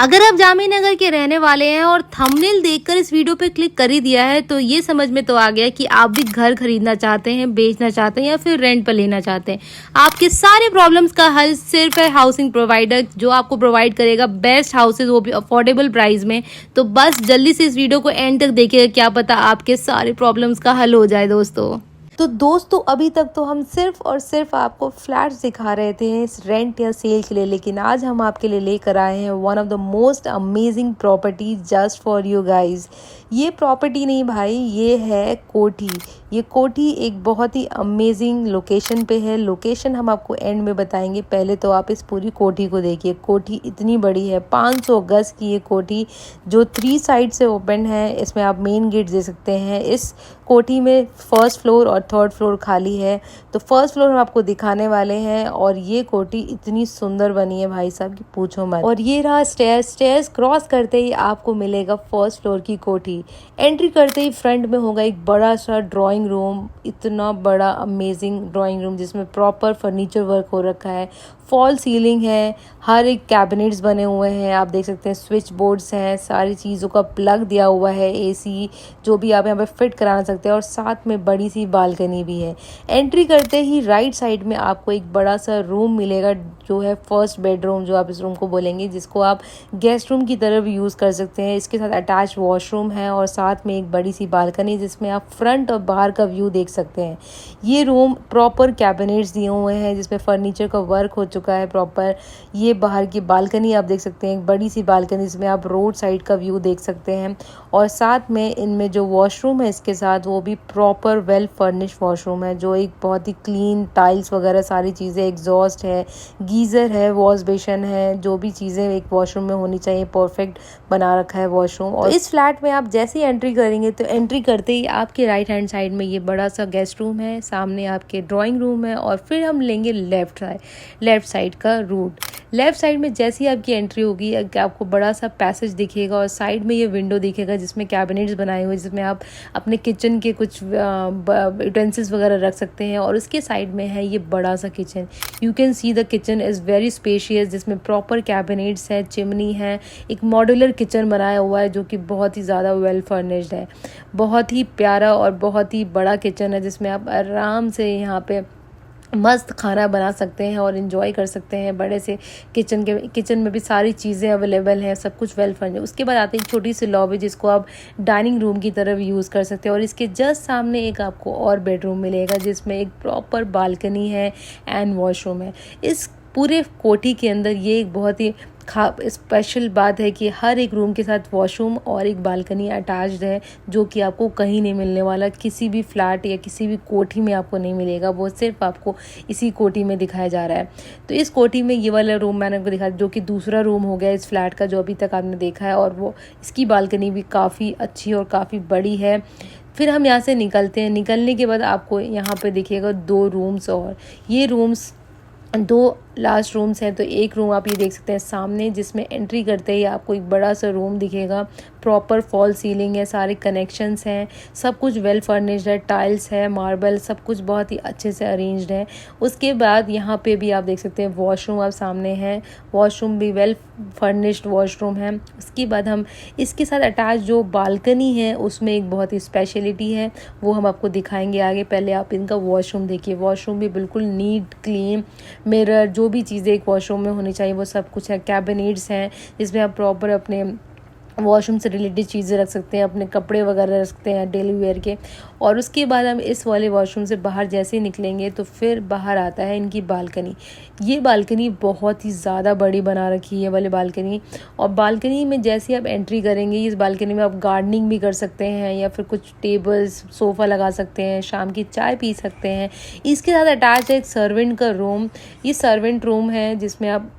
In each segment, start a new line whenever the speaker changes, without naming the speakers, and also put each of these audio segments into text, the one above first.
अगर आप जामी नगर के रहने वाले हैं और थंबनेल देखकर इस वीडियो पे क्लिक कर ही दिया है तो ये समझ में तो आ गया कि आप भी घर खरीदना चाहते हैं, बेचना चाहते हैं या फिर रेंट पर लेना चाहते हैं। आपके सारे प्रॉब्लम्स का हल सिर्फ है हाउसिंग प्रोवाइडर, जो आपको प्रोवाइड करेगा बेस्ट हाउसेज, वो भी अफोर्डेबल प्राइस में। तो बस जल्दी से इस वीडियो को एंड तक देखिएगा, क्या पता आपके सारे प्रॉब्लम्स का हल हो जाए दोस्तों। तो दोस्तों अभी तक तो हम सिर्फ और सिर्फ आपको फ्लैट्स दिखा रहे थे इस रेंट या सेल के लिए, लेकिन आज हम आपके लिए लेकर आए हैं one of the most amazing property just for you guys. ये प्रॉपर्टी नहीं भाई, ये है कोठी। ये कोठी एक बहुत ही अमेजिंग लोकेशन पे है। लोकेशन हम आपको एंड में बताएंगे, पहले तो आप इस पूरी कोठी को देखिए। कोठी इतनी बड़ी है, 500 गज की ये कोठी जो 3 साइड से ओपन है। इसमें आप मेन गेट दे सकते हैं। इस कोठी में फर्स्ट फ्लोर और थर्ड फ्लोर खाली है, तो फर्स्ट फ्लोर हम आपको दिखाने वाले हैं। और ये कोठी इतनी सुंदर बनी है भाई साहब कि पूछो मत। और ये रहा स्टेयर्स क्रॉस करते ही आपको मिलेगा फर्स्ट फ्लोर की कोठी। एंट्री करते ही फ्रंट में होगा एक बड़ा सा ड्राइंग रूम, इतना बड़ा अमेजिंग ड्राइंग रूम जिसमें प्रॉपर फर्नीचर वर्क हो रखा है। फॉल सीलिंग है, हर एक कैबिनेट्स बने हुए हैं, आप देख सकते हैं स्विच बोर्ड्स हैं, सारी चीज़ों का प्लग दिया हुआ है, एसी जो भी आप यहाँ पे फिट करा सकते हैं। और साथ में बड़ी सी बालकनी भी है। एंट्री करते ही राइट साइड में आपको एक बड़ा सा रूम मिलेगा जो है फर्स्ट बेडरूम, जो आप इस रूम को बोलेंगे, जिसको आप गेस्ट रूम की तरह भी यूज़ कर सकते हैं। इसके साथ अटैच वॉशरूम है और साथ में एक बड़ी सी बालकनी जिसमें आप फ्रंट और बाहर का व्यू देख सकते हैं। ये रूम प्रॉपर कैबिनेट्स दिए हुए हैं जिसमें फर्नीचर का वर्क हो चुका है प्रॉपर। ये बाहर की बालकनी आप देख सकते हैं, एक बड़ी सी बालकनी जिसमें आप रोड साइड का व्यू देख सकते हैं। और साथ में इनमें जो वॉशरूम है इसके साथ, वो भी प्रॉपर वेल फर्निश्ड वॉशरूम है, जो एक बहुत ही क्लीन, टाइल्स वगैरह सारी चीज़ें, एग्जॉस्ट है, गीज़र है, वॉश बेसिन है, जो भी चीज़ें एक वॉशरूम में होनी चाहिए परफेक्ट बना रखा है वॉशरूम। और इस फ्लैट में आप जैसे ही एंट्री करेंगे तो एंट्री करते ही आपके राइट हैंड साइड में ये बड़ा सा गेस्ट रूम है, सामने आपके ड्राइंग रूम है। और फिर हम लेंगे लेफ्ट साइड का रूट। लेफ्ट साइड में जैसी आपकी एंट्री होगी आपको बड़ा सा पैसेज दिखेगा और साइड में ये विंडो दिखेगा जिसमें कैबिनेट्स बनाए हुए, जिसमें आप अपने किचन के कुछ यूटेंसिल्स वगैरह रख सकते हैं। और उसके साइड में है ये बड़ा सा kitchen. You can see the kitchen is very spacious, जिसमें प्रॉपर कैबिनेट्स है, चिमनी है, एक मॉड्यूलर किचन बनाया हुआ है जो कि बहुत ही ज़्यादा वेल फर्निश्ड है। बहुत ही प्यारा और बहुत ही बड़ा किचन है जिसमें आप आराम से यहाँ पे मस्त खाना बना सकते हैं और इन्जॉय कर सकते हैं। बड़े से किचन में भी सारी चीज़ें अवेलेबल हैं, सब कुछ वेल फर्निश्ड। उसके बाद आते हैं एक छोटी सी लॉबी जिसको आप डाइनिंग रूम की तरफ यूज़ कर सकते हैं। और इसके जस्ट सामने एक आपको और बेडरूम मिलेगा जिसमें एक प्रॉपर बालकनी है एंड वॉशरूम है। इस पूरे कोठी के अंदर ये एक बहुत ही स्पेशल बात है कि हर एक रूम के साथ वॉशरूम और एक बालकनी अटैच्ड है, जो कि आपको कहीं नहीं मिलने वाला, किसी भी फ्लैट या किसी भी कोठी में आपको नहीं मिलेगा। वो सिर्फ आपको इसी कोठी में दिखाया जा रहा है। तो इस कोठी में ये वाला रूम मैंने आपको दिखाया जो कि दूसरा रूम हो गया इस फ्लैट का जो अभी तक आपने देखा है। और वो इसकी बालकनी भी काफ़ी अच्छी और काफ़ी बड़ी है। फिर हम यहाँ से निकलते हैं। निकलने के बाद आपको यहाँ पे दिखिएगा 2 रूम्स, और ये रूम्स 2 लास्ट रूम्स हैं। तो एक रूम आप ये देख सकते हैं सामने, जिसमें एंट्री करते ही आपको एक बड़ा सा रूम दिखेगा। प्रॉपर फॉल सीलिंग है, सारे कनेक्शंस हैं, सब कुछ वेल फर्निश्ड है, टाइल्स है, मार्बल, सब कुछ बहुत ही अच्छे से अरेंज्ड है। उसके बाद यहाँ पे भी आप देख सकते हैं वॉशरूम आप सामने है, वॉशरूम भी वेल फर्निश्ड वॉशरूम है। उसके बाद हम इसके साथ अटैच जो बालकनी है उसमें एक बहुत ही स्पेशलिटी है, वो हम आपको दिखाएंगे आगे। पहले आप इनका वॉशरूम देखिए। वॉशरूम भी बिल्कुल नीट क्लीन, मिरर, जो भी चीज़ें एक वॉशरूम में होनी चाहिए वो सब कुछ है। कैबिनेट्स हैं जिसमें आप प्रॉपर अपने वॉशरूम से रिलेटेड चीज़ें रख सकते हैं, अपने कपड़े वगैरह रख सकते हैं डेली वेयर के। और उसके बाद हम इस वाले वॉशरूम से बाहर जैसे ही निकलेंगे तो फिर बाहर आता है इनकी बालकनी। ये बालकनी बहुत ही ज़्यादा बड़ी बना रखी है ये वाली बालकनी। और बालकनी में जैसे आप एंट्री करेंगे, इस बालकनी में आप गार्डनिंग भी कर सकते हैं या फिर कुछ टेबल्स, सोफ़ा लगा सकते हैं, शाम की चाय पी सकते हैं। इसके साथ अटैच है एक सर्वेंट का रूम। ये सर्वेंट रूम है जिसमें आप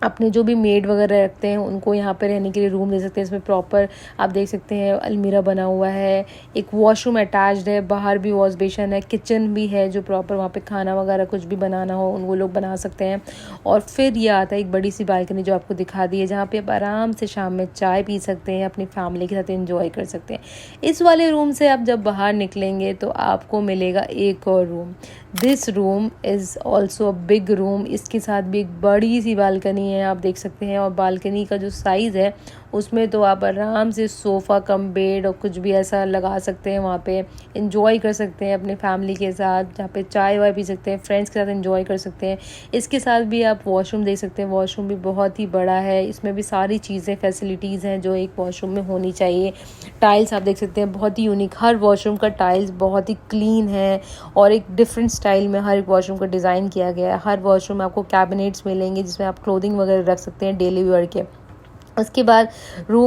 अपने जो भी मेड वगैरह रखते हैं उनको यहाँ पे रहने के लिए रूम दे सकते हैं। इसमें प्रॉपर आप देख सकते हैं अलमीरा बना हुआ है, एक वॉशरूम अटैच्ड है, बाहर भी वॉश बेसिन है, किचन भी है जो प्रॉपर वहाँ पे खाना वगैरह कुछ भी बनाना हो उन वो लोग बना सकते हैं। और फिर ये आता है एक बड़ी सी बालकनी जो आपको दिखा दी है, जहाँ पे आप आराम से शाम में चाय पी सकते हैं, अपनी फैमिली के साथ एंजॉय कर सकते हैं। इस वाले रूम से आप जब बाहर निकलेंगे तो आपको मिलेगा एक और room. This room is also a big room. इसके साथ भी एक बड़ी सी बालकनी है, आप देख सकते हैं। और बालकनी का जो साइज़ है उसमें तो आप आराम से सोफ़ा कम बेड और कुछ भी ऐसा लगा सकते हैं, वहाँ पे एंजॉय कर सकते हैं अपने फैमिली के साथ, जहाँ पे चाय वाय पी सकते हैं, फ्रेंड्स के साथ एंजॉय कर सकते हैं। इसके साथ भी आप वॉशरूम देख सकते हैं, वॉशरूम भी बहुत ही बड़ा है, इसमें भी सारी चीज़ें फैसिलिटीज़ हैं जो एक वॉशरूम में होनी चाहिए। टाइल्स आप देख सकते हैं बहुत ही यूनिक, हर वॉशरूम का टाइल्स बहुत ही क्लीन है और एक डिफरेंट स्टाइल में हर एक वॉशरूम का डिज़ाइन किया गया है। हर वॉशरूम में आपको कैबिनेट्स मिलेंगे जिसमें आप क्लोथिंग वगैरह रख सकते हैं डेली वेयर के। उसके बाद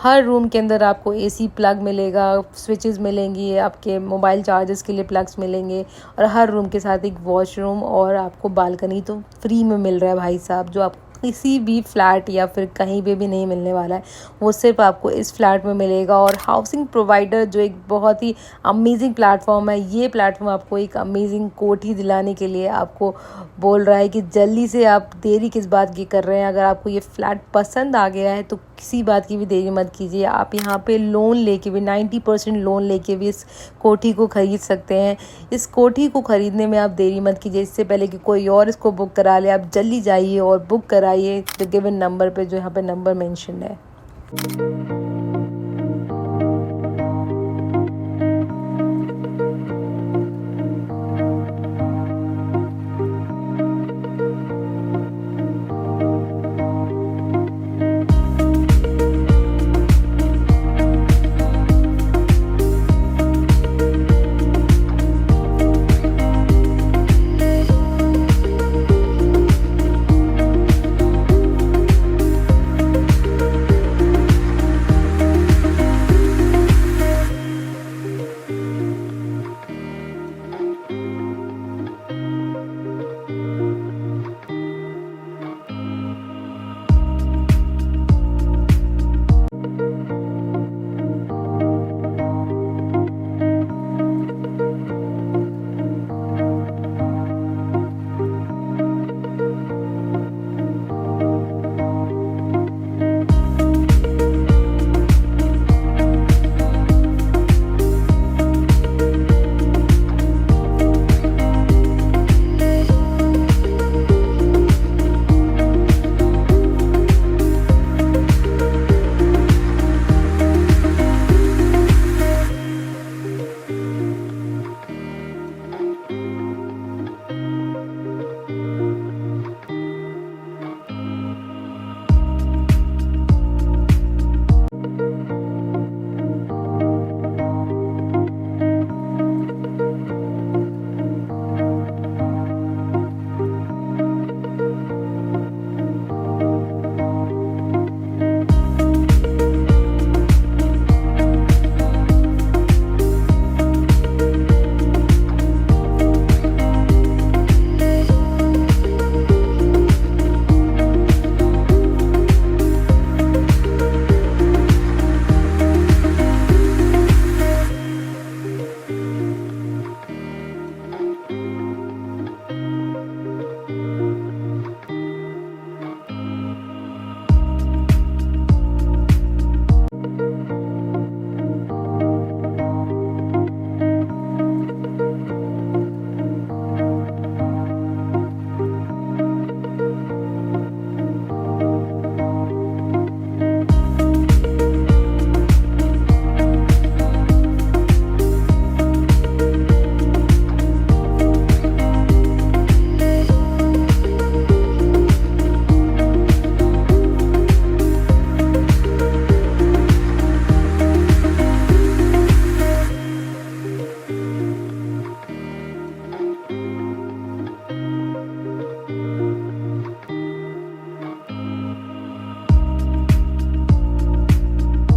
हर रूम के अंदर आपको एसी प्लग मिलेगा, स्विचेस मिलेंगी, आपके मोबाइल चार्जर्स के लिए प्लग्स मिलेंगे और हर रूम के साथ एक वॉशरूम और आपको बालकनी तो फ्री में मिल रहा है भाई साहब, जो आपको किसी भी फ्लैट या फिर कहीं पे भी नहीं मिलने वाला है, वो सिर्फ आपको इस फ्लैट में मिलेगा। और हाउसिंग प्रोवाइडर जो एक बहुत ही अमेजिंग प्लेटफॉर्म है, ये प्लेटफॉर्म आपको एक अमेजिंग कोठी दिलाने के लिए आपको बोल रहा है कि जल्दी से आप देरी किस बात की कर रहे हैं। अगर आपको ये फ्लैट पसंद आ गया है तो किसी बात की भी देरी मत कीजिए, आप यहाँ पे लोन लेके भी 90% लोन लेके भी इस कोठी को ख़रीद सकते हैं। इस कोठी को ख़रीदने में आप देरी मत कीजिए, इससे पहले कि कोई और इसको बुक करा ले, आप जल्दी जाइए और बुक कराइए द गिवन नंबर पे, जो यहाँ पे नंबर मेंशन है।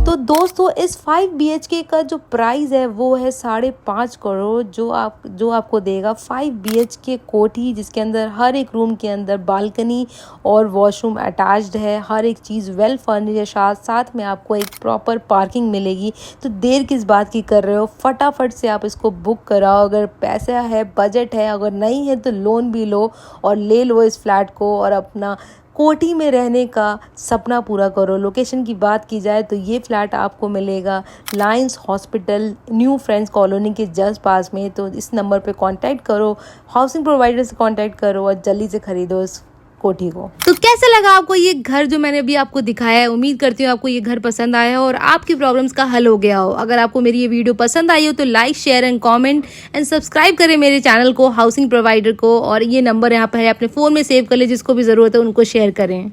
तो दोस्तों इस 5 BHK का जो प्राइस है वो है 5.5 करोड़, जो आपको देगा 5 BHK कोठी, जिसके अंदर हर एक रूम के अंदर बालकनी और वॉशरूम अटैच्ड है, हर एक चीज़ वेल फर्निश है, साथ में आपको एक प्रॉपर पार्किंग मिलेगी। तो देर किस बात की कर रहे हो, फटाफट से आप इसको बुक कराओ। अगर पैसा है, बजट है, अगर नहीं है तो लोन भी लो और ले लो इस फ्लैट को और अपना कोठी में रहने का सपना पूरा करो। लोकेशन की बात की जाए तो ये फ्लैट आपको मिलेगा Lions hospital new friends colony के जस्ट पास में। तो इस नंबर पे कांटेक्ट करो, हाउसिंग प्रोवाइडर से कांटेक्ट करो और जल्दी से ख़रीदो इस कोठी को। तो कैसा लगा आपको ये घर जो मैंने अभी आपको दिखाया है? उम्मीद करती हूँ आपको ये घर पसंद आया हो और आपकी प्रॉब्लम्स का हल हो गया हो। अगर आपको मेरी ये वीडियो पसंद आई हो तो like, share and comment and subscribe करें मेरे चैनल को, हाउसिंग प्रोवाइडर को। और ये नंबर यहाँ पर है, अपने फ़ोन में सेव कर ले, जिसको भी ज़रूरत है उनको शेयर करें।